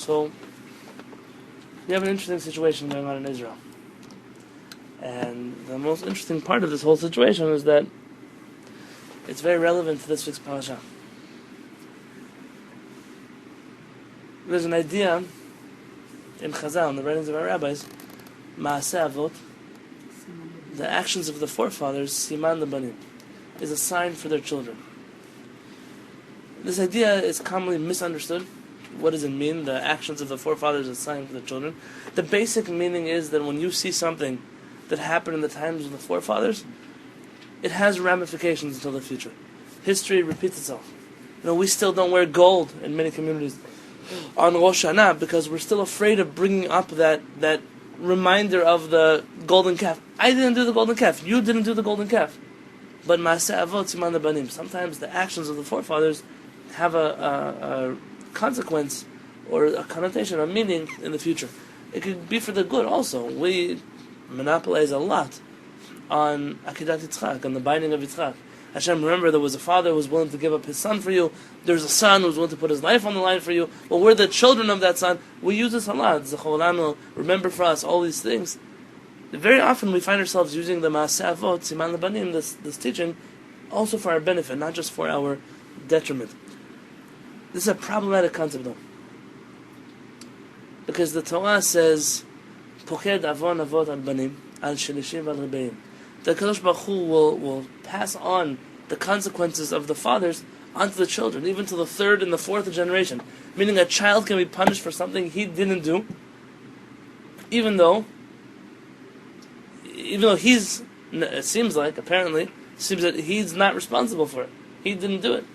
So, we have an interesting situation going on in Israel. And the most interesting part of this whole situation is that it's very relevant to this week's parasha. There's an idea in Chazal, in the writings of our rabbis, Maaseh Avot, the actions of the forefathers, Siman Lebanim, is a sign for their children. This idea is commonly misunderstood. What does it mean? The actions of the forefathers is a sign for the children. The basic meaning is that when you see something that happened in the times of the forefathers, it has ramifications until the future. History repeats itself. We still don't wear gold in many communities on Rosh Hashanah because we're still afraid of bringing up that reminder of the golden calf. I didn't do the golden calf. You didn't do the golden calf. But Maaseh Avot Siman Lebanim. Sometimes the actions of the forefathers have a consequence or a connotation, a meaning in the future. It could be for the good also. We monopolize a lot on Akedat Yitzchak, on the binding of Yitzchak. Hashem, remember, there was a father who was willing to give up his son for you. There's a son who was willing to put his life on the line for you. Well, we're the children of that son. We use this a lot. Zechoranu, remember for us, all these things. Very often we find ourselves using the Maaseh Avot, Siman Lebanim, this teaching, also for our benefit, not just for our detriment. This is a problematic concept, though. Because the Torah says, Poked avon avot al banim, al shelishim al rebeim. The Kadosh Baruch Hu will pass on the consequences of the fathers onto the children, even to the third and the fourth generation. Meaning a child can be punished for something he didn't do, even though he's, it seems like, apparently, seems that he's not responsible for it. He didn't do it.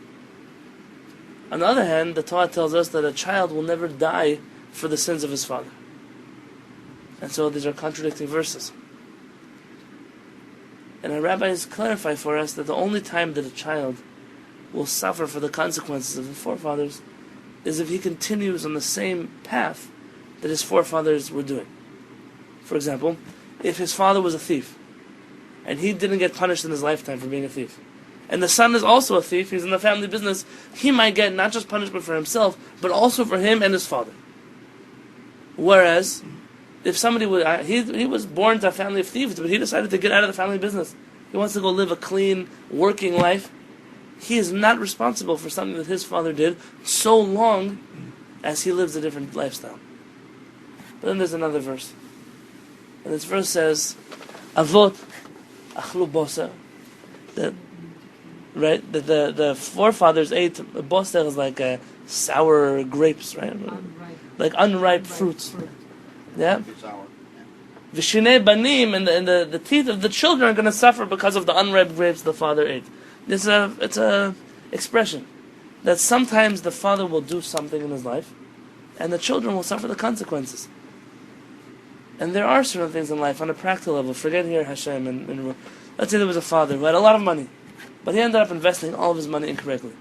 On the other hand, the Torah tells us that a child will never die for the sins of his father. And so these are contradicting verses. And our rabbis clarify for us that the only time that a child will suffer for the consequences of the forefathers is if he continues on the same path that his forefathers were doing. For example, if his father was a thief, and he didn't get punished in his lifetime for being a thief, and the son is also a thief, he's in the family business, he might get not just punishment for himself, but also for him and his father. Whereas, if somebody was, he was born to a family of thieves, but he decided to get out of the family business. He wants to go live a clean, working life. He is not responsible for something that his father did so long as he lives a different lifestyle. But then there's another verse. And this verse says, Avot achlu boser. That the forefathers ate, boser is like sour grapes, right? Like unripe fruits. Yeah? Vishinei banim, and the teeth of the children are going to suffer because of the unripe grapes the father ate. It's a expression that sometimes the father will do something in his life, and the children will suffer the consequences. And there are certain things in life on a practical level. Forget here Hashem. And let's say there was a father who had a lot of money, but he ended up investing all of his money incorrectly.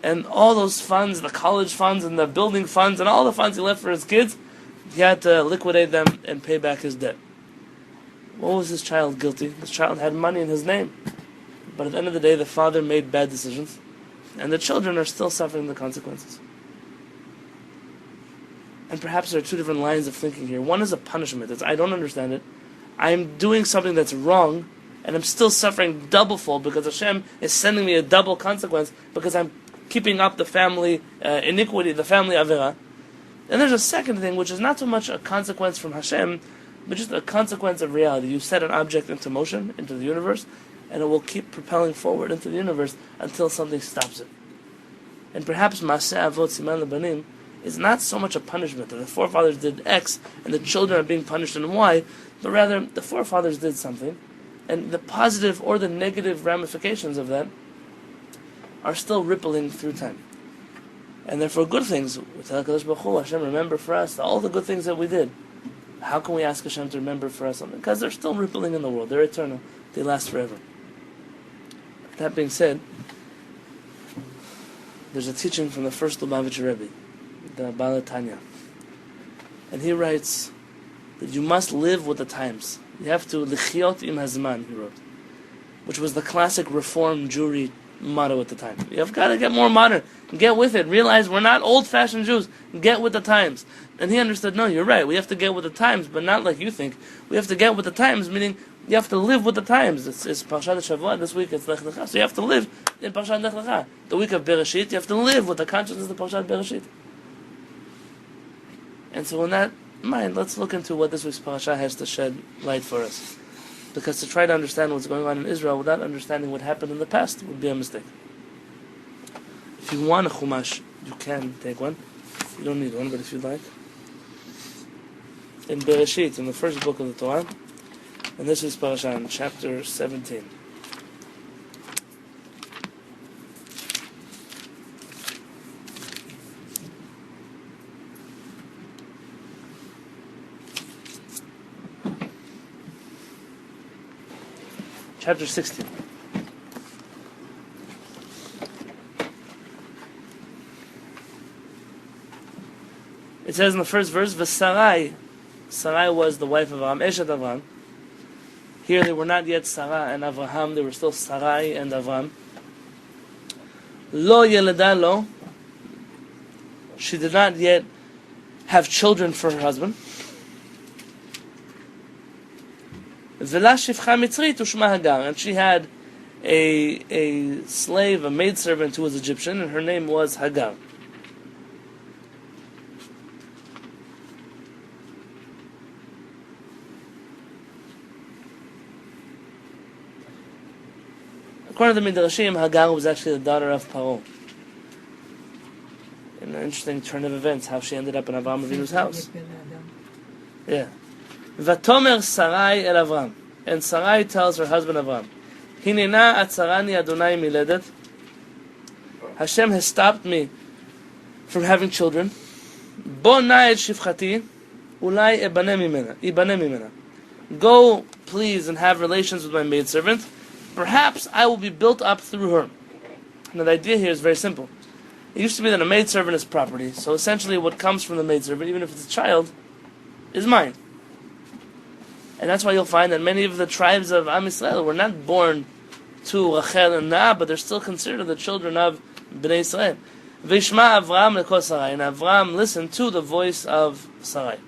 And all those funds, the college funds and the building funds and all the funds he left for his kids, he had to liquidate them and pay back his debt. What was this child guilty? This child had money in his name. But at the end of the day, the father made bad decisions, and the children are still suffering the consequences. And perhaps there are two different lines of thinking here. One is a punishment. It's, I don't understand it. I'm doing something that's wrong, and I'm still suffering doublefold because Hashem is sending me a double consequence because I'm keeping up the family iniquity, the family avera. And there's a second thing, which is not so much a consequence from Hashem, but just a consequence of reality. You set an object into motion, into the universe, and it will keep propelling forward into the universe until something stops it. And perhaps Maaseh Avot Siman Lebanim is not so much a punishment that the forefathers did X and the children are being punished in Y, but rather the forefathers did something, and the positive or the negative ramifications of that are still rippling through time. And therefore good things, we tell HaKadosh Baruch Hu, Hashem, remember for us all the good things that we did. How can we ask Hashem to remember for us something? Because they're still rippling in the world. They're eternal. They last forever. That being said, there's a teaching from the first Lubavitcher Rabbi, the Baal Tanya. And he writes that you must live with the times. You have to, L'chiot im hazman, he wrote, which was the classic Reform Jewry modern with the time. You've got to get more modern. Get with it. Realize we're not old-fashioned Jews. Get with the times. And he understood, no, you're right. We have to get with the times, but not like you think. We have to get with the times, meaning you have to live with the times. It's Parashat Shavua. This week it's Lech Lecha. So you have to live in Parashat Lech Lecha. The week of Bereshit, you have to live with the consciousness of Parashat Bereshit. And so in that mind, let's look into what this week's parasha has to shed light for us. Because to try to understand what's going on in Israel without understanding what happened in the past would be a mistake. If you want a chumash, you can take one. You don't need one, but if you'd like. In Bereshit, in the first book of the Torah, and this is parasha in chapter 17. Chapter 16. It says in the first verse, V'Sarai. Sarai was the wife of Avraham, Eshet Avraham. Here they were not yet Sarah and Avraham, they were still Sarai and Avraham. Lo Yeleda Lo. She did not yet have children for her husband. And she had a slave, a maidservant who was Egyptian, and her name was Hagar. According to the Midrashim, Hagar was actually the daughter of Paro. In an interesting turn of events, how she ended up in Avraham Avinu's house. Yeah. Vatomer Sarai el Avram. And Sarai tells her husband Avram, Hinena atzarani Adonai miledet. Hashem has stopped me from having children. Bo na et shifchati, ulai ibane mimena. Go, please, and have relations with my maidservant. Perhaps I will be built up through her. Now the idea here is very simple. It used to be that a maidservant is property, so essentially what comes from the maidservant, even if it's a child, is mine. And that's why you'll find that many of the tribes of Am Yisrael were not born to Rachel and Leah, but they're still considered the children of Bnei Yisrael. Vishma Avram lekol Sarai, and Avram listened to the voice of Sarai.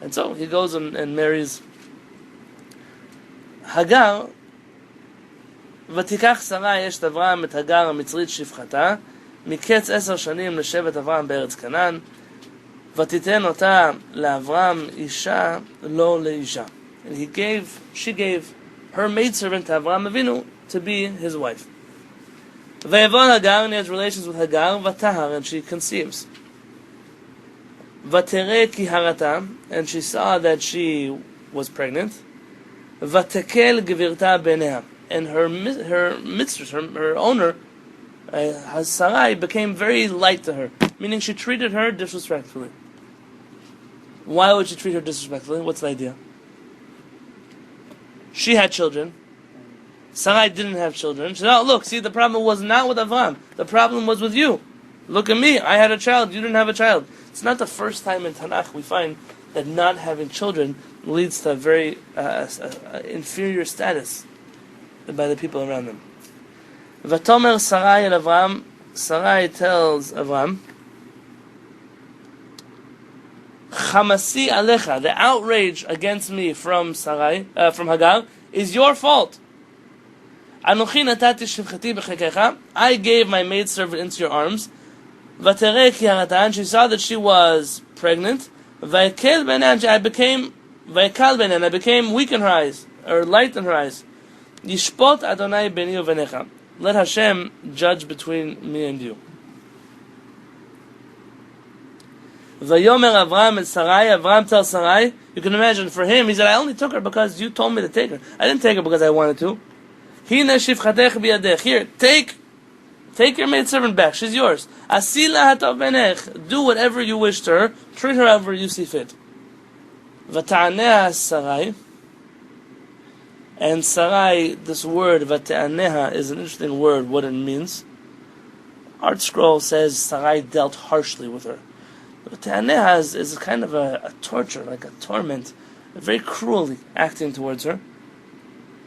And so he goes and marries Hagar. ותיקח שרה אשת אברהם את הגר המצרית שפחתה מקץ 10 שנים לשבט אברהם בארץ כנען ותיתן אותה לאברהם אישה לא לאישה. And she gave her maidservant to Avraham Avinu to be his wife. ויבוא הגר, and he has relations with Hagar, ותהר, and she conceives. ותראה כי הרתה, and she saw that she was pregnant. ותקל גבירתה בעיניה, and her mistress, her owner, Sarai, became very light to her, meaning she treated her disrespectfully. Why would she treat her disrespectfully? What's the idea? She had children. Sarai didn't have children. She said, oh, look, see, the problem was not with Avram. The problem was with you. Look at me. I had a child. You didn't have a child. It's not the first time in Tanakh we find that not having children leads to a very inferior status by the people around them. Vatomer Sarai and Avram. Sarai tells Avram, Chamasi alecha, the outrage against me from Sarai, from Hagar, is your fault. Anochi natati shivchati b'chekecha, I gave my maidservant into your arms. Vaterei ki haratan, she saw that she was pregnant. Vayekel b'einan, I became weak in her eyes, or light in her eyes. Yishpot Adonai beni uvenecha, let Hashem judge between me and you. Vayomer Avram and Sarai, Avram tells Sarai, you can imagine for him, he said, I only took her because you told me to take her. I didn't take her because I wanted to. Hine shifchatech biyadech, here, take your maidservant back, she's yours. Asila hatov benech, do whatever you wish to her, treat her however you see fit. Vata'aneh Sarai, and Sarai, this word, Vata'aneha, is an interesting word, what it means. Art Scroll says Sarai dealt harshly with her. Vata'aneha is kind of a torture, like a torment, very cruelly acting towards her.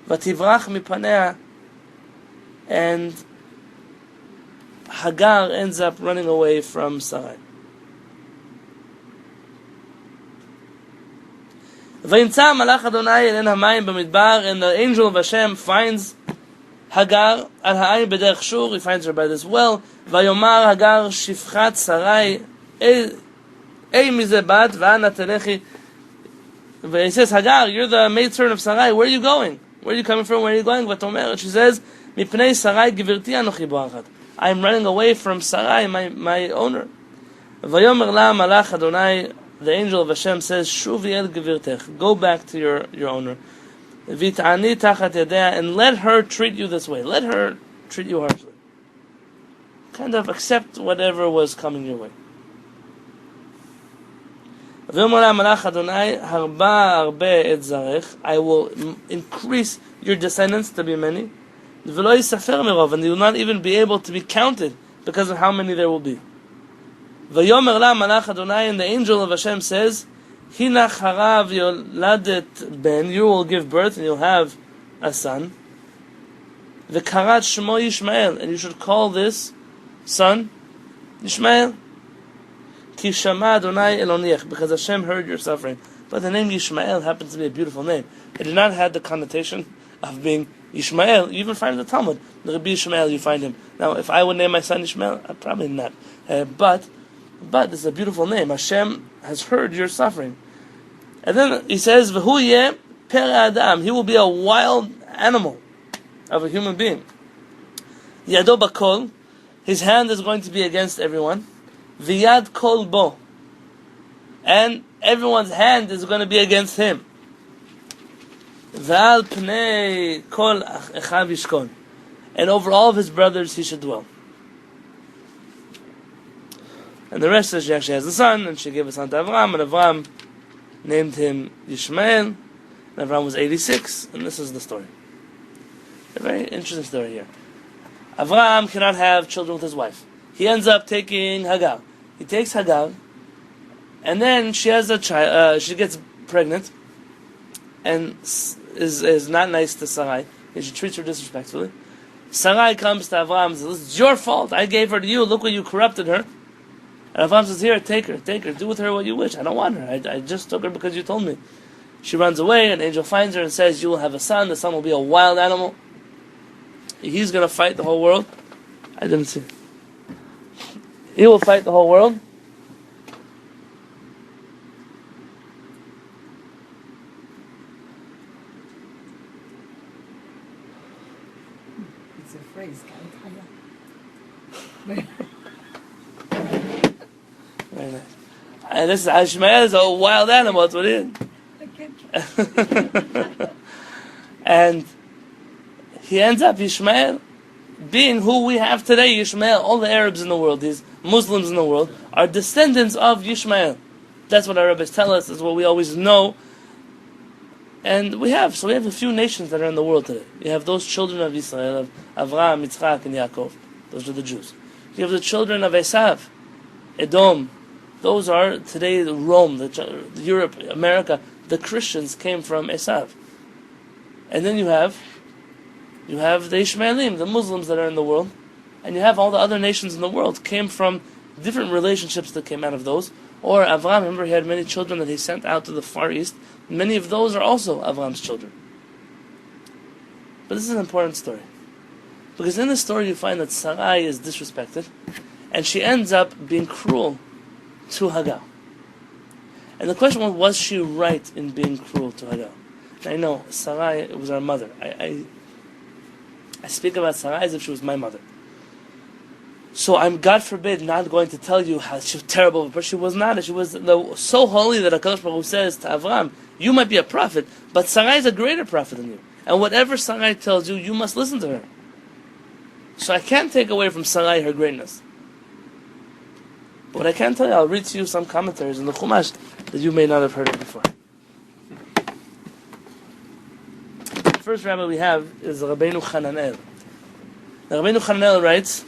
Vativrach mipanea, and Hagar ends up running away from Sarai. וימצא מלאך אדוני אל עין המים במדבר, and the angel of Hashem finds Hagar על העין בדרך שור. He finds her by this well. ויאמר הגר שפחת שרי אי מזה בת ואנה תלכי. He says, Hagar, you're the maidservant of Sarai, where are you going? Where are you coming from? Where are you going? ותאמר, she says, מפני שרי גברתי אנוכי בורחת. I'm running away from Sarai, my owner. ויאמר לה מלאך אדוני, the angel of Hashem says, שובי אל גברתך, go back to your owner. ותעני תחת ידיה, and let her treat you this way. Let her treat you harshly. Kind of accept whatever was coming your way. ויאמר לה מלאך אדוני, הרבה את זרעך, I will increase your descendants to be many, ולא יספר מרוב, and you will not even be able to be counted because of how many there will be. ויאמר לה מלאך אדוני, and the angel of Hashem says, הינך הרב יולדת בן, you will give birth and you'll have a son, וקראת שמו ישמעאל, and you should call this son Yishmael. Ki shama Adonai eloniech, because Hashem heard your suffering. But the name Yishmael happens to be a beautiful name. It did not have the connotation of being Yishmael. You even find in the Talmud, the Rabbi Yishmael, you find him. Now, if I would name my son Yishmael, I'd probably not. But this is a beautiful name. Hashem has heard your suffering. And then he says, V'hu yeh per adam. He will be a wild animal of a human being. Yado bakol. His hand is going to be against everyone. V'yad kol bo. And everyone's hand is going to be against him. V'al pnei kol echav yishkon. And over all of his brothers he should dwell. And the rest says she actually has a son, and she gave a son to Avram, and Avram named him Yishmael, and Avram was 86, and this is the story. A very interesting story here. Avram cannot have children with his wife. He ends up taking Hagar. He takes Hagar, and then she has a child. She gets pregnant, and is not nice to Sarai, and she treats her disrespectfully. Sarai comes to Avram and says, "It's your fault. I gave her to you. Look what you corrupted her." And Avram says, "Here, take her. Do with her what you wish. I don't want her. I just took her because you told me." She runs away, and an angel finds her and says, "You will have a son. The son will be a wild animal. He's going to fight the whole world." I didn't see. He will fight the whole world. It's a phrase, Very nice. And this is HaShamayim is a wild animal. That's what it is. And he ends up Yishmael being who we have today. Yishmael, all the Arabs in the world, these Muslims in the world, are descendants of Yishmael. That's what our rabbis tell us. That's what we always know. And we have a few nations that are in the world today. You have those children of Israel, of Avraham, Yitzchak, and Yaakov. Those are the Jews. You have the children of Esav, Edom. Those are today Rome, Europe, America. The Christians came from Esav. And then you have the Ishmaelim, the Muslims that are in the world, and you have all the other nations in the world came from different relationships that came out of those. Or Avraham, remember, he had many children that he sent out to the Far East. Many of those are also Avram's children. But this is an important story, because in this story you find that Sarai is disrespected, and she ends up being cruel to Hagar. And the question was she right in being cruel to Hagar? And I know Sarai was our mother. I speak about Sarai as if she was my mother. So I'm, God forbid, not going to tell you how she was terrible, but she was not. She was so holy that HaKadosh Baruch Hu says to Avram, you might be a prophet, but Sarai is a greater prophet than you. And whatever Sarai tells you, you must listen to her. So I can't take away from Sarai her greatness. But what I can tell you, I'll read to you some commentaries in the Chumash that you may not have heard of before. The first rabbi we have is Rabbeinu Hananel. Now Rabbeinu Hananel writes,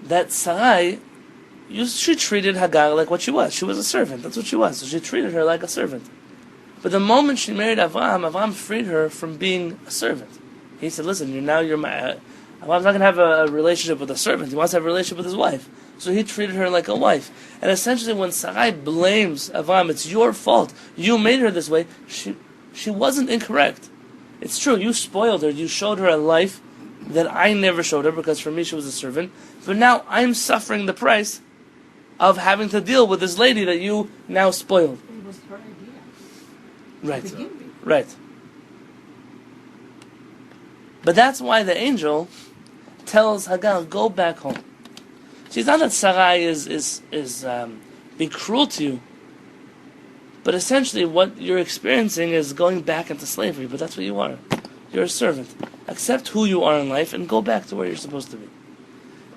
that Sarai she treated Hagar like what she was. She was a servant. That's what she was. So she treated her like a servant. But the moment she married Avram freed her from being a servant. He said, listen, you're my... Avram's not going to have a relationship with a servant. He wants to have a relationship with his wife. So he treated her like a wife. And essentially when Sarai blames Avram, it's your fault. You made her this way. She wasn't incorrect. It's true, you spoiled her. You showed her a life that I never showed her, because for me she was a servant. But now I'm suffering the price of having to deal with this lady that you now spoiled. It was her idea. Right. Right. But that's why the angel tells Hagar, go back home. See, it's not that Sarai is being cruel to you, but essentially what you're experiencing is going back into slavery. But that's what you are. You're a servant. Accept who you are in life and go back to where you're supposed to be.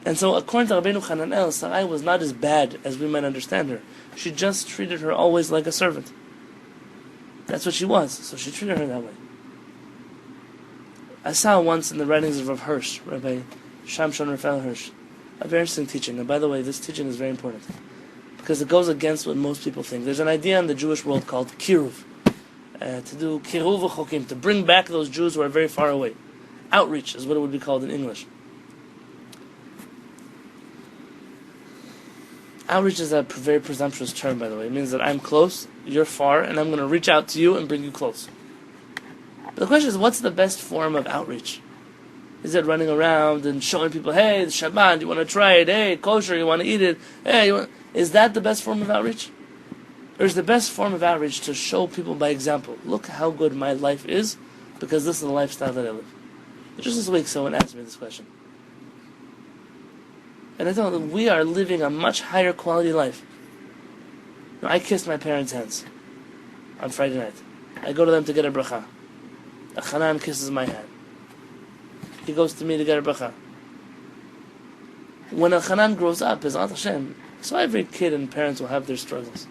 And so, according to Rabbeinu Hananel, Sarai was not as bad as we might understand her. She just treated her always like a servant. That's what she was, so she treated her that way. I saw once in the writings of Rav Hirsch, Rabbi Shamshon Raphael Hirsch, a very interesting teaching. And by the way, this teaching is very important, because it goes against what most people think. There's an idea in the Jewish world called kiruv, to do kiruv v'chokim, to bring back those Jews who are very far away. Outreach is what it would be called in English. Outreach is a very presumptuous term, by the way. It means that I'm close, you're far, and I'm going to reach out to you and bring you close. But the question is, what's the best form of outreach? Is it running around and showing people, hey, the Shabbat, you want to try it? Hey, kosher, you want to eat it? Hey, is that the best form of outreach? Or is the best form of outreach to show people by example, look how good my life is, because this is the lifestyle that I live? Just this week, someone asked me this question. And I told them, we are living a much higher quality life. I kissed my parents' hands on Friday night. I go to them to get a bracha. A Hanan kisses my hand. He goes to me to get a bracha. When a Hanan grows up, Bezat Hashem, so every kid and parents will have their struggles.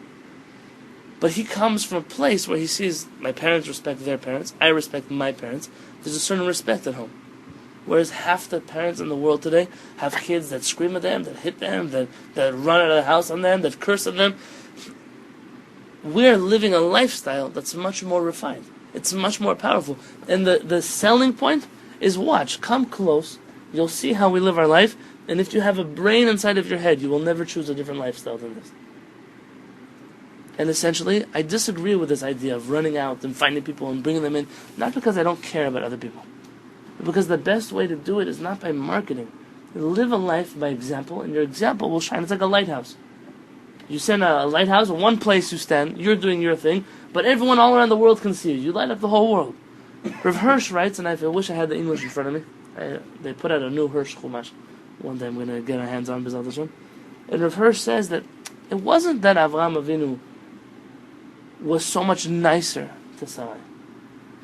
But he comes from a place where he sees my parents respect their parents, I respect my parents. There's a certain respect at home. Whereas half the parents in the world today have kids that scream at them, that hit them, that run out of the house on them, that curse at them. We're living a lifestyle that's much more refined. It's much more powerful. And the selling point is, watch, come close, you'll see how we live our life, and if you have a brain inside of your head, you will never choose a different lifestyle than this. And essentially, I disagree with this idea of running out and finding people and bringing them in, not because I don't care about other people, but because the best way to do it is not by marketing. You live a life by example, and your example will shine. It's like a lighthouse. You send a lighthouse, one place you stand, you're doing your thing, but everyone all around the world can see you. You light up the whole world. Rav Hirsch writes, and I wish I had the English in front of me. They put out a new Hirsch Chumash. One day I'm going to get our hands on B'ezrat Hashem. And Rav Hirsch says that it wasn't that Avraham Avinu was so much nicer to Sarai.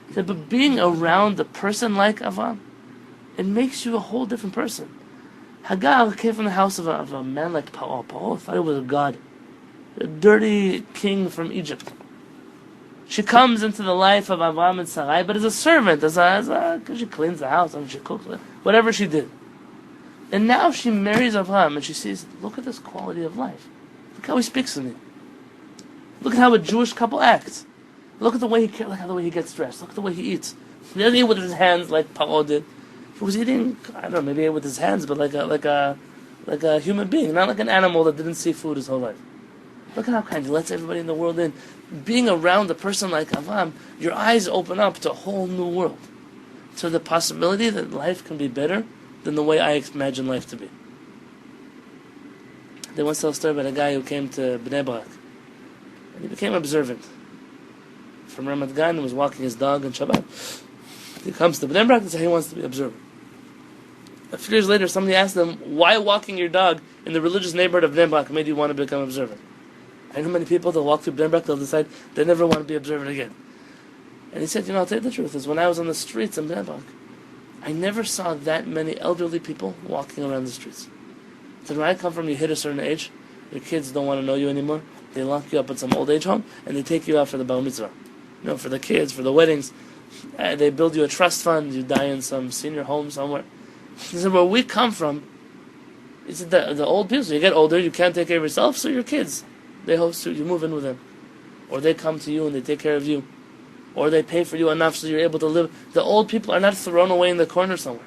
He said, but being around a person like Avraham, it makes you a whole different person. Hagar came from the house of a man like Paro. Paro thought he was a god. A dirty king from Egypt. She comes into the life of Avraham and Sarai, but as a servant, because she cleans the house, and she cooks, whatever she did. And now she marries Avraham, and she sees, look at this quality of life. Look how he speaks to me. Look at how a Jewish couple acts. Look at the way he look at the way he gets dressed. Look at the way he eats. He doesn't eat with his hands like Paro did. He was eating, I don't know, maybe ate with his hands, but like a human being, not like an animal that didn't see food his whole life. Look at how kind he lets everybody in the world in. Being around a person like Avraham, your eyes open up to a whole new world. To the possibility that life can be better than the way I imagine life to be. They once tell a story about a guy who came to Bnei Brak. And he became observant. From Ramat Gan and was walking his dog on Shabbat. He comes to Bnei Brak and says he wants to be observant. A few years later, somebody asked him, why walking your dog in the religious neighborhood of Bnei Brak made you want to become observant? I know many people that walk through Bnei Brak, they'll decide they never want to be observant again. And he said, I'll tell you the truth, is when I was on the streets in Bnei Brak, I never saw that many elderly people walking around the streets. So when I come from, you hit a certain age, your kids don't want to know you anymore, they lock you up at some old age home, and they take you out for the bar mitzvah. For the kids, for the weddings. They build you a trust fund, you die in some senior home somewhere. He said, where we come from, He said the old people, so you get older, you can't take care of yourself, so your kids, they host you, you move in with them. Or they come to you and they take care of you. Or they pay for you enough so you're able to live. The old people are not thrown away in the corner somewhere.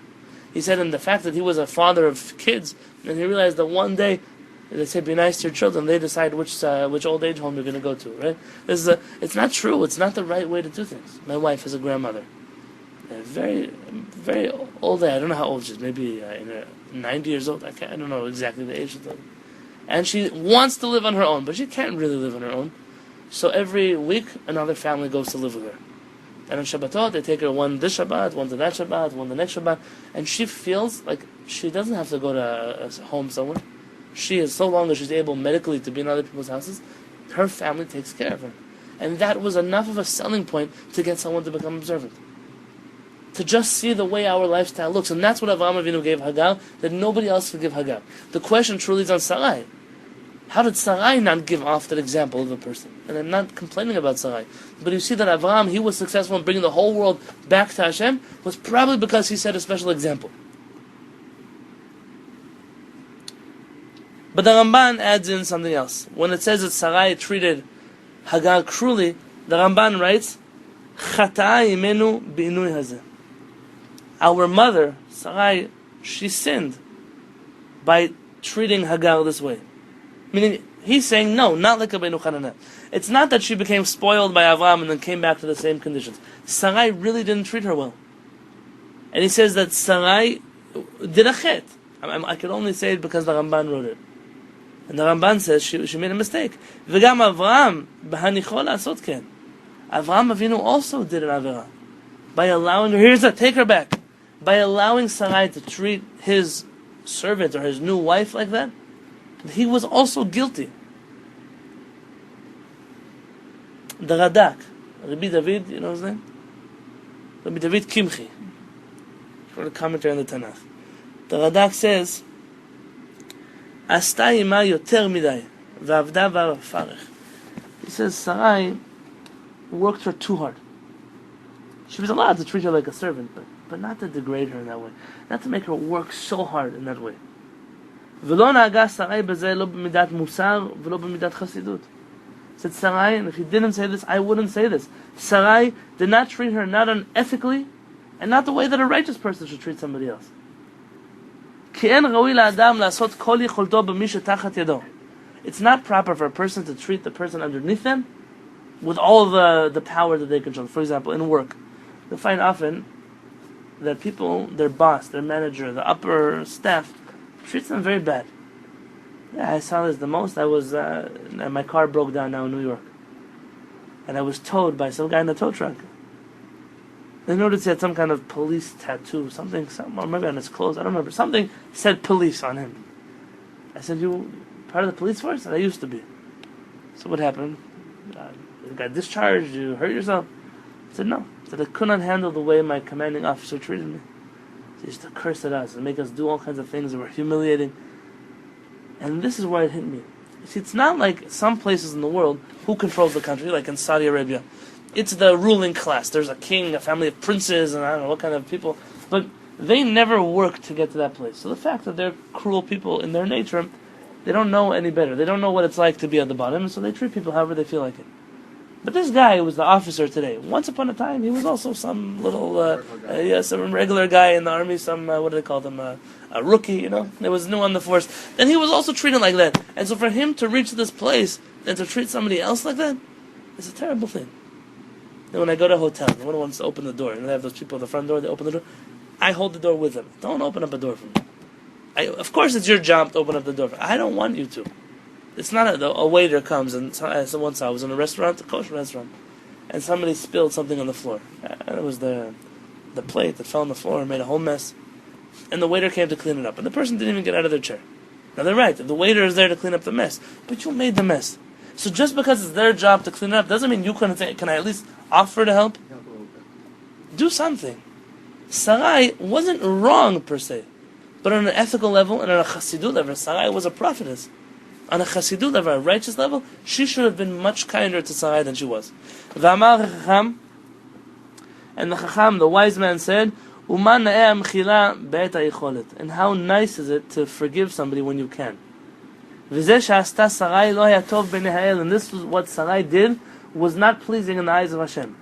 He said, in the fact that he was a father of kids, and he realized that one day, they say, be nice to your children, they decide which old age home you're going to go to, right? It's not true. It's not the right way to do things. My wife is a grandmother. Very, very old. I don't know how old she is. Maybe 90 years old. I don't know exactly the age of them. And she wants to live on her own, but she can't really live on her own. So every week, another family goes to live with her. And on Shabbatot, they take her one this Shabbat, one to that Shabbat, one the next Shabbat. And she feels like she doesn't have to go to a home somewhere. She is, so long as she's able medically to be in other people's houses, her family takes care of her. And that was enough of a selling point to get someone to become observant. To just see the way our lifestyle looks. And that's what Avraham Avinu gave Hagar, that nobody else could give Hagar. The question truly is on Sarai. How did Sarai not give off that example of a person? And I'm not complaining about Sarai. But you see that Avraham, he was successful in bringing the whole world back to Hashem, was probably because he set a special example. But the Ramban adds in something else. When it says that Sarai treated Hagar cruelly, the Ramban writes, Chata'a imenu bi'inui hazeh. Our mother, Sarai, she sinned by treating Hagar this way. Meaning, he's saying, no, not like Rabbeinu Hananel. It's not that she became spoiled by Avram and then came back to the same conditions. Sarai really didn't treat her well. And he says that Sarai did a chet. I can only say it because the Ramban wrote it. And the Ramban says she made a mistake. V'gam Avram b'hanicho la'asot ken. Avram Avinu also did an avera by allowing her, take her back. By allowing Sarai to treat his servant or his new wife like that, he was also guilty. The Radak, Rabbi David, you know his name? Rabbi David Kimchi. He wrote a commentary on the Tanakh. The Radak says, Asta ima yoter midai, v'avda v'farech. He says Sarai worked her too hard. She was allowed to treat her like a servant, but not to degrade her in that way. Not to make her work so hard in that way. ולא נהגה שרי בזה לא במידת מוסר ולא במידת חסידות. Said Sarai, and if he didn't say this, I wouldn't say this. Sarai did not treat her not unethically, and not the way that a righteous person should treat somebody else. כי אין ראוי לאדם לעשות כל יכולתו במי שתחת ידו. It's not proper for a person to treat the person underneath them with all the power that they control. For example, in work, you'll find often that people, their boss, their manager, the upper staff, treats them very bad. Yeah, I saw this the most. I was, my car broke down now in New York. And I was towed by some guy in a tow truck. I noticed he had some kind of police tattoo, something, or maybe on his clothes, I don't remember. Something said police on him. I said, you part of the police force? And I used to be. So what happened? You got discharged, you hurt yourself? I said, no. I said, I could not handle the way my commanding officer treated me. He used to curse at us and make us do all kinds of things that were humiliating. And this is where it hit me. You see, it's not like some places in the world who controls the country, like in Saudi Arabia. It's the ruling class. There's a king, a family of princes, and I don't know what kind of people. But they never work to get to that place. So the fact that they're cruel people in their nature, they don't know any better. They don't know what it's like to be at the bottom, so they treat people however they feel like it. But this guy who was the officer today, once upon a time, he was also some little, some regular guy in the army, some, what do they call them, a rookie, you know? It was new on the force. And he was also treated like that. And so for him to reach this place and to treat somebody else like that, it's a terrible thing. And when I go to a hotel, no one wants to open the door, and they have those people at the front door, they open the door, I hold the door with them. Don't open up a door for me. Of course it's your job to open up the door. I don't want you to. It's not a waiter comes, and once I was in a restaurant, a kosher restaurant, and somebody spilled something on the floor. And it was the plate that fell on the floor and made a whole mess. And the waiter came to clean it up, and the person didn't even get out of their chair. Now they're right, the waiter is there to clean up the mess, but you made the mess. So just because it's their job to clean it up doesn't mean you couldn't say, can I at least offer to help? Do something. Sarai wasn't wrong per se, but on an ethical level and on a chassidut level, Sarai was a prophetess. On a chassidut level, a righteous level, she should have been much kinder to Sarai than she was. V'amar chacham, and the chacham, the wise man said, And how nice is it to forgive somebody when you can. And this was what Sarai did, was not pleasing in the eyes of Hashem.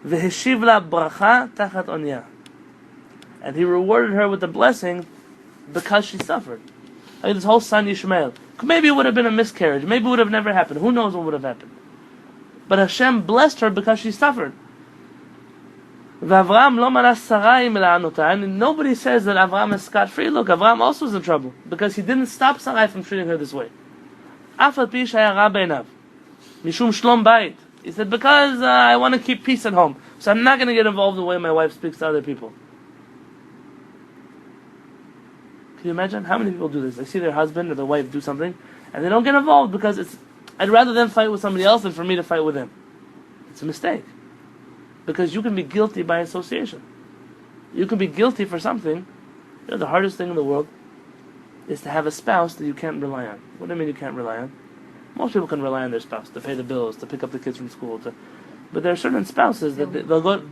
And he rewarded her with the blessing because she suffered. Like this whole son Yishmael. Maybe it would have been a miscarriage. Maybe it would have never happened. Who knows what would have happened? But Hashem blessed her because she suffered. And nobody says that Avraham is scot-free. Look, Avraham also was in trouble because he didn't stop Sarai from treating her this way. He said, because I want to keep peace at home, so I'm not going to get involved in the way my wife speaks to other people. Can you imagine? How many people do this? They see their husband or their wife do something, and they don't get involved because I'd rather them fight with somebody else than for me to fight with them. It's a mistake. Because you can be guilty by association. You can be guilty for something. The hardest thing in the world is to have a spouse that you can't rely on. What do I mean you can't rely on? Most people can rely on their spouse to pay the bills, to pick up the kids from school. But there are certain spouses that they'll go...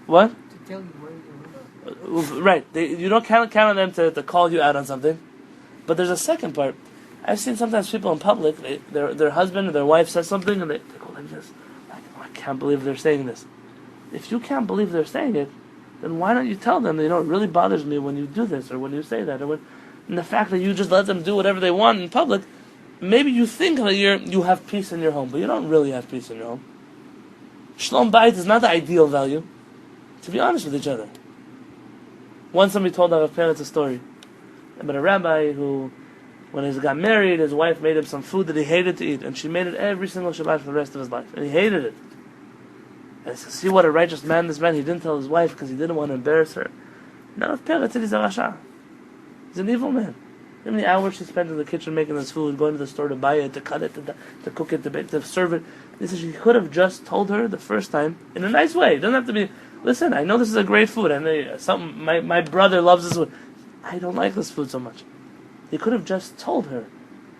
What? To tell you where you're wrong. Right. You don't count on them to call you out on something. But there's a second part. I've seen sometimes people in public, their husband or their wife says something and they go like this. I can't believe they're saying this. If you can't believe they're saying it, then why don't you tell them that, it really bothers me when you do this or when you say that, and the fact that you just let them do whatever they want in public, maybe you think that you have peace in your home, but you don't really have peace in your home. Shalom Bayit is not the ideal value, to be honest with each other. Once somebody told our parents a story about a rabbi who, when he got married, his wife made him some food that he hated to eat, and she made it every single Shabbat for the rest of his life, and he hated it. And he said, see what a righteous man this man, he didn't tell his wife because he didn't want to embarrass her. Now if Peretz said he's a Rasha. He's an evil man. How many hours she spent in the kitchen making this food, going to the store to buy it, to cut it, to cook it, to serve it. He said she could have just told her the first time, in a nice way. It doesn't have to be, listen, I know this is a great food, and my brother loves this food. I don't like this food so much. He could have just told her.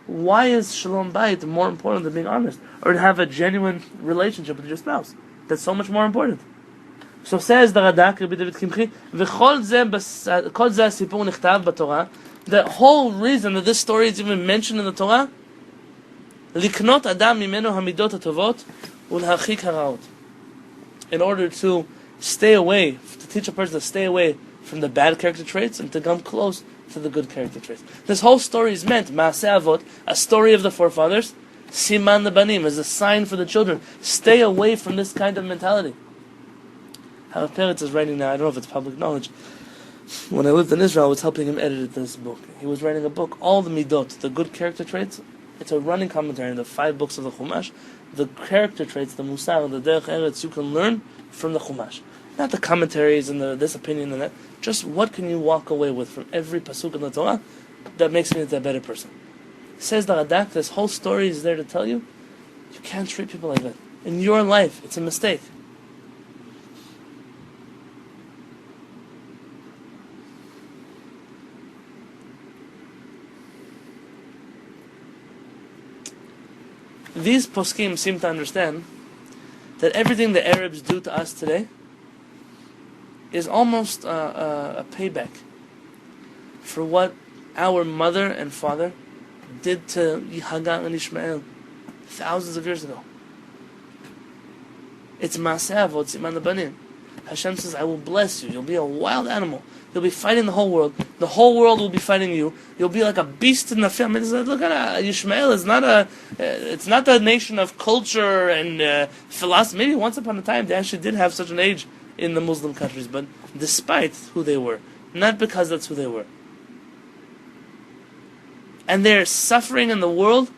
Why is Shalom Bayit more important than being honest? Or to have a genuine relationship with your spouse? That's so much more important. So says the Radak, Rabbi David Kimchi, the whole reason that this story is even mentioned in the Torah, in order to stay away, to teach a person to stay away from the bad character traits and to come close to the good character traits. This whole story is meant, Maaseh Avot, a story of the forefathers, Siman Lebanim, as a sign for the children. Stay away from this kind of mentality. How Peretz is writing now, I don't know if it's public knowledge. When I lived in Israel, I was helping him edit this book. He was writing a book, all the midot, the good character traits. It's a running commentary in the 5 books of the Chumash. The character traits, the Musar, the Derech Eretz, you can learn from the Chumash. Not the commentaries and this opinion and that. Just what can you walk away with from every pasuk in the Torah that makes me into a better person. Says the Radak, this whole story is there to tell you, you can't treat people like that. In your life, it's a mistake. These poskim seem to understand that everything the Arabs do to us today is almost a payback for what our mother and father did to Hagar and Ishmael thousands of years ago. It's Maaseh Avot, Siman Lebanim. Hashem says, I will bless you. You'll be a wild animal. You'll be fighting the whole world. The whole world will be fighting you. You'll be like a beast in the film. Look at Ishmael. It's not a nation of culture and philosophy. Maybe once upon a time they actually did have such an age in the Muslim countries, but despite who they were, not because that's who they were. And they're suffering in the world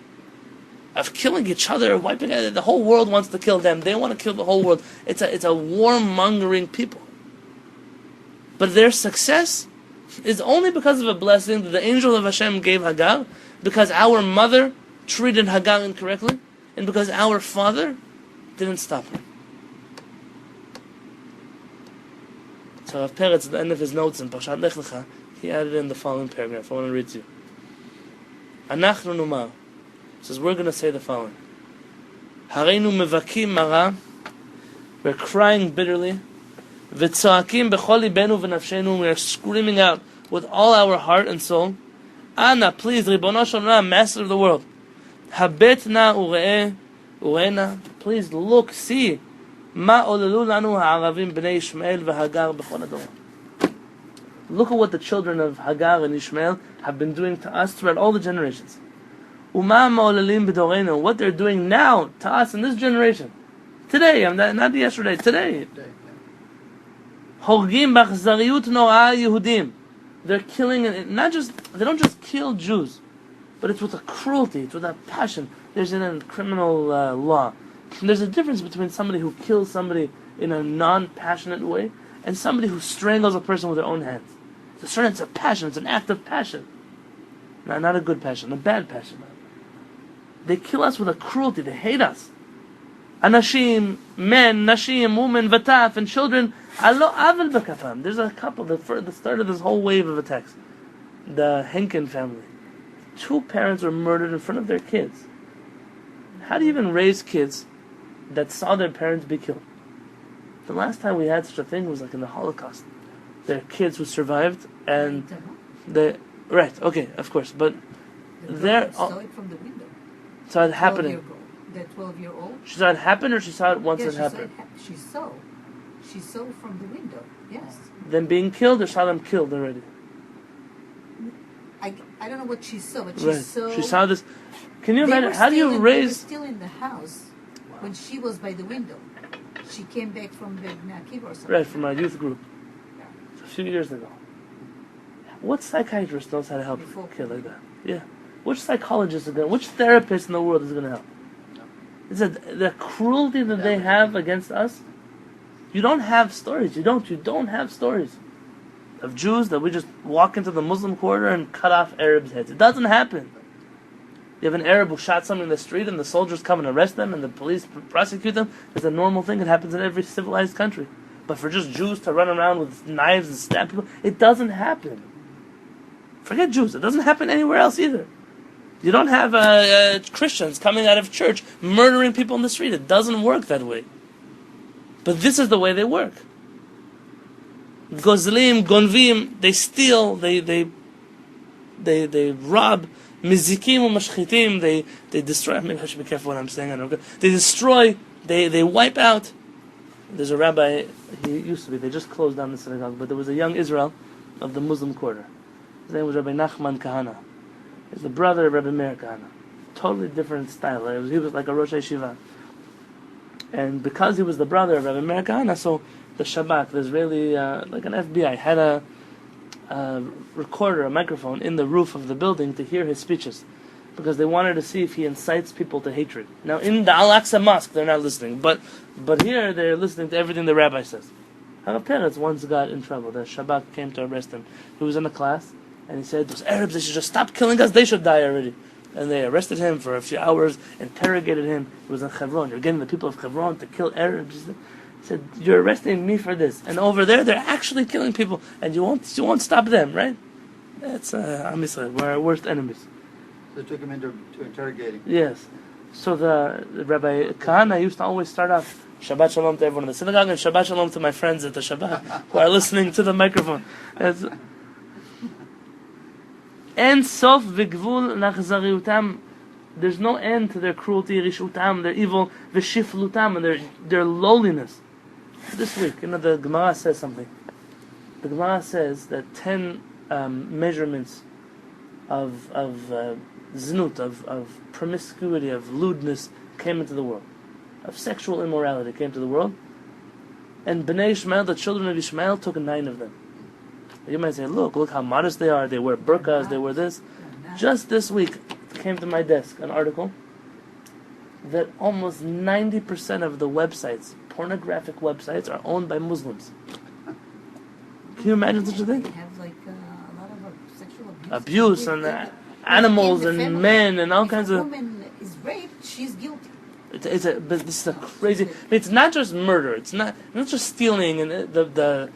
of killing each other, wiping out. The whole world wants to kill them. They want to kill the whole world. It's a warmongering people. But their success is only because of a blessing that the angel of Hashem gave Hagar, because our mother treated Hagar incorrectly, and because our father didn't stop her. So Rav Peretz, at the end of his notes in Parashat Lech Lecha, he added in the following paragraph. I want to read to you. Anachnu numar. Says we're going to say the following. Hareinu mevakim mara. We're crying bitterly. V'tzoakim b'chol libenu v'nafshenu. We are screaming out with all our heart and soul. Anna, please, Ribono Shel Olam, Master of the world. Habetna ure'ena. Please look, see. Ma olelu lanu ha'aravim b'nei Ishmael v'Hagar b'chol hador. Look at what the children of Hagar and Ishmael have been doing to us throughout all the generations. Uma ma'olelim b'dorenu. What they're doing now to us in this generation. Today, not yesterday, today. Horgim b'achzariyut no'a Yehudim. They're killing, they don't just kill Jews, but it's with a cruelty, it's with a passion. There's in criminal law. And there's a difference between somebody who kills somebody in a non-passionate way and somebody who strangles a person with their own hands. It's a passion, it's an act of passion. Not a good passion, a bad passion. They kill us with a cruelty, they hate us. Anashim, men, nashim, women, vataf, and children. Allo avel b'kafam. There's a couple, the start of this whole wave of attacks. The Henkin family. 2 parents were murdered in front of their kids. How do you even raise kids that saw their parents be killed? The last time we had such a thing was like in the Holocaust. There are kids who survived and right, okay, of course, but they're saw it from the window. Saw it happening. The 12-year-old. She saw it happen, or she saw it once it happened? She saw from the window. Yes. Them being killed, or saw them killed already? I don't know what she saw, but She saw this. Can you imagine? How do you raise? They were still in the house when she was by the window. She came back from the Bnei Akiva or something. Right, from our youth group. A few years ago. What psychiatrist knows how to help a kid like that? Yeah. Which psychologist is going to, which therapist in the world is going to help? Is it the cruelty that they have against us? You don't have stories. You don't have stories of Jews that we just walk into the Muslim quarter and cut off Arabs' heads. It doesn't happen. You have an Arab who shot someone in the street and the soldiers come and arrest them and the police prosecute them. It's a normal thing. It happens in every civilized country. But for just Jews to run around with knives and stab people, it doesn't happen. Forget Jews. It doesn't happen anywhere else either. You don't have Christians coming out of church murdering people in the street. It doesn't work that way. But this is the way they work. Gozlim, gonvim, they steal, they rob, mizikim umashchitim, they destroy. Maybe I should be careful what I'm saying. I don't know. They destroy, they wipe out. There's a rabbi, he used to be, they just closed down the synagogue, but there was a young Israel of the Muslim quarter. His name was Rabbi Nachman Kahana. He's the brother of Rabbi Meir Kahana. Totally different style. He was like a Rosh Yeshiva. And because he was the brother of Rabbi Meir Kahana, so the Shabbat, the Israeli, like an FBI, had a recorder, a microphone in the roof of the building to hear his speeches. Because they wanted to see if he incites people to hatred. Now in the Al-Aqsa Mosque, they're not listening. But here, they're listening to everything the rabbi says. Our parents once got in trouble. The Shabbat came to arrest him. He was in a class, and he said, those Arabs, they should just stop killing us, they should die already. And they arrested him for a few hours, interrogated him. He was in Hebron. You're getting the people of Hebron to kill Arabs. He said, you're arresting me for this. And over there, they're actually killing people, and you won't stop them, right? That's Am Yisrael. We're our worst enemies. So they took him into interrogating. Yes. So the Rabbi Kahana used to always start off, Shabbat Shalom to everyone in the synagogue, and Shabbat Shalom to my friends at the Shabbat who are listening to the microphone. En sof v'gvul nachzariutam. There's no end to their cruelty, rishutam, their evil, v'shiflutam, and their lowliness. This week, the Gemara says something. The Gemara says that 10 measurements of znut, of promiscuity, of lewdness came into the world. Of sexual immorality came to the world. And Bnei Ishmael, the children of Ishmael, took 9 of them. You might say, look how modest they are. They wear burqas, they wear this. Just this week, it came to my desk an article that almost 90% of the websites, pornographic websites, are owned by Muslims. Can you imagine such a thing? They have like a lot of sexual abuse and animals and men and all kinds of. If a woman is raped, she's guilty. But this is a crazy. It's not just murder. It's not just stealing and the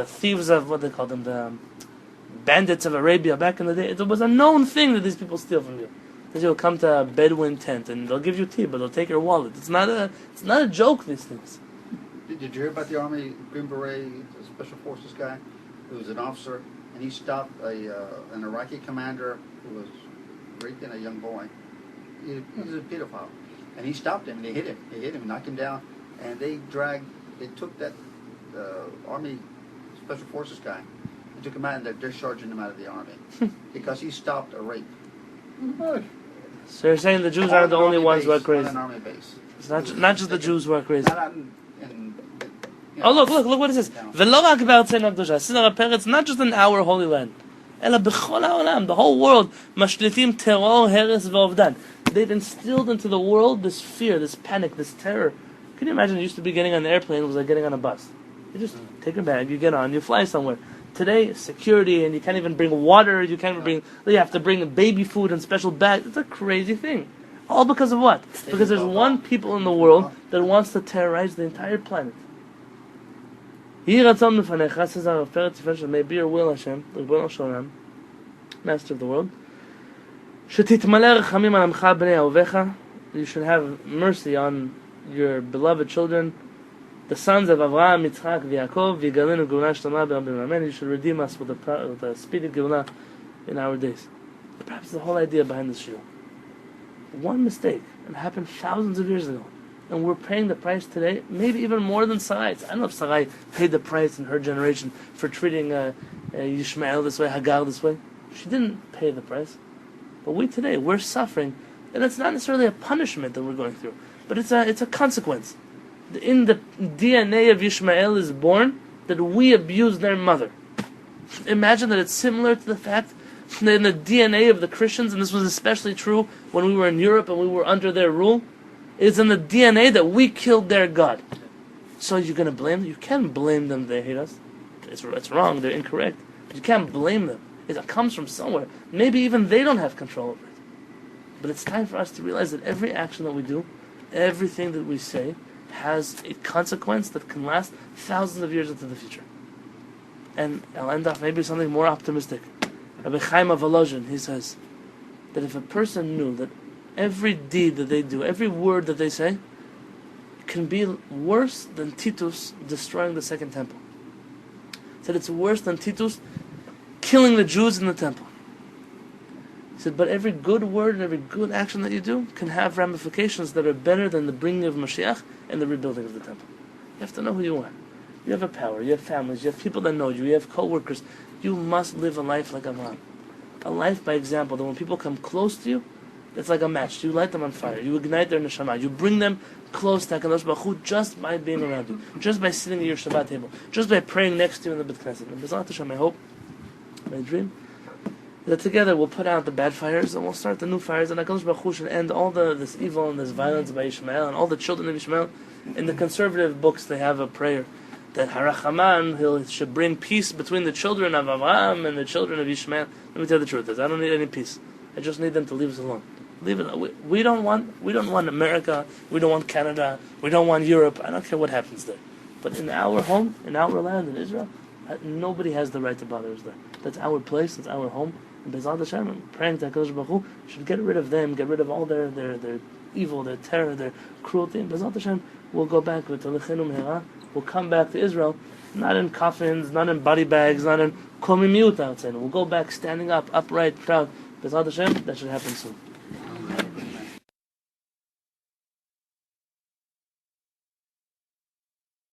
thieves of what they call them, the bandits of Arabia back in the day. It was a known thing that these people steal from you. That you'll come to a Bedouin tent and they'll give you tea, but they'll take your wallet. It's not a joke. These things. Did you hear about the Army Green Beret, the Special Forces guy? Who was an officer, and he stopped an Iraqi commander who was raping a young boy. He was a pedophile. And he stopped him, and they hit him. They hit him, knocked him down, and they took that Army Special Forces guy and took him out, and they're discharging him out of the Army because he stopped a rape. So you're saying the Jews aren't the only ones who are crazy? On an Army base. It's not just the Jews who are crazy. Not Oh, look what it says. V'lo rak b'artzeinu הקדושה. This is our parents, not just in our holy land. אלא בכל העולם, the whole world, משליטים טרור, הרס ואובדן. They've instilled into the world this fear, this panic, this terror. Can you imagine? It used to be getting on an airplane, it was like getting on a bus. You just take your bag, you get on, you fly somewhere. Today, security, and you can't even bring water, you have to bring baby food and special bags. It's a crazy thing. All because of what? Because there's one people in the world that wants to terrorize the entire planet. May be your will, Hashem, Master of the world. You should have mercy on your beloved children, the sons of Avraham, Yitzchak, Yaakov. You should redeem us with a speedy Geulah in our days. Perhaps the whole idea behind this shiur. One mistake, and it happened thousands of years ago. And we're paying the price today, maybe even more than Sarai. I don't know if Sarai paid the price in her generation for treating Yishmael this way, Hagar this way. She didn't pay the price. But we today, we're suffering. And it's not necessarily a punishment that we're going through, but it's a consequence. In the DNA of Yishmael is born that we abuse their mother. Imagine that it's similar to the fact that in the DNA of the Christians, and this was especially true when we were in Europe and we were under their rule, it's in the DNA that we killed their God. So you're going to blame them? You can't blame them they hate us. It's wrong, they're incorrect. But you can't blame them. It comes from somewhere. Maybe even they don't have control over it. But it's time for us to realize that every action that we do, everything that we say, has a consequence that can last thousands of years into the future. And I'll end off maybe something more optimistic. Rabbi Chaim of Volozhin, he says that if a person knew that every deed that they do, every word that they say, can be worse than Titus destroying the second temple. He said it's worse than Titus killing the Jews in the temple. He said, but every good word and every good action that you do can have ramifications that are better than the bringing of Mashiach and the rebuilding of the temple. You have to know who you are. You have a power, you have families, you have people that know you, you have co-workers. You must live a life like Avraham. A life by example, that when people come close to you, it's like a match. You light them on fire. You ignite their neshama. You bring them close to HaKadosh Baruch Hu just by being around you, just by sitting at your Shabbat table, just by praying next to you in the Bet Knesset. And B'ezrat Hashem, I hope, my dream, that together we'll put out the bad fires and we'll start the new fires, and HaKadosh Baruch Hu should end all this evil and this violence by Ishmael and all the children of Ishmael. In the conservative books, they have a prayer that Harachaman, he should bring peace between the children of Avraham and the children of Ishmael. Let me tell you the truth: I don't need any peace. I just need them to leave us alone. Leave it. We don't want America. We don't want Canada. We don't want Europe. I don't care what happens there. But in our home, in our land, in Israel, nobody has the right to bother us there. That's our place. That's our home. And B'ezrat Hashem, I'm praying to HaKadosh Baruch Hu should get rid of them, get rid of all their evil, their terror, their cruelty. And B'ezrat Hashem, we'll go back with Tolechenu Mehera. We'll come back to Israel, not in coffins, not in body bags, not in komimiut outside. We'll go back standing up, upright, proud. B'ezrat Hashem, that should happen soon.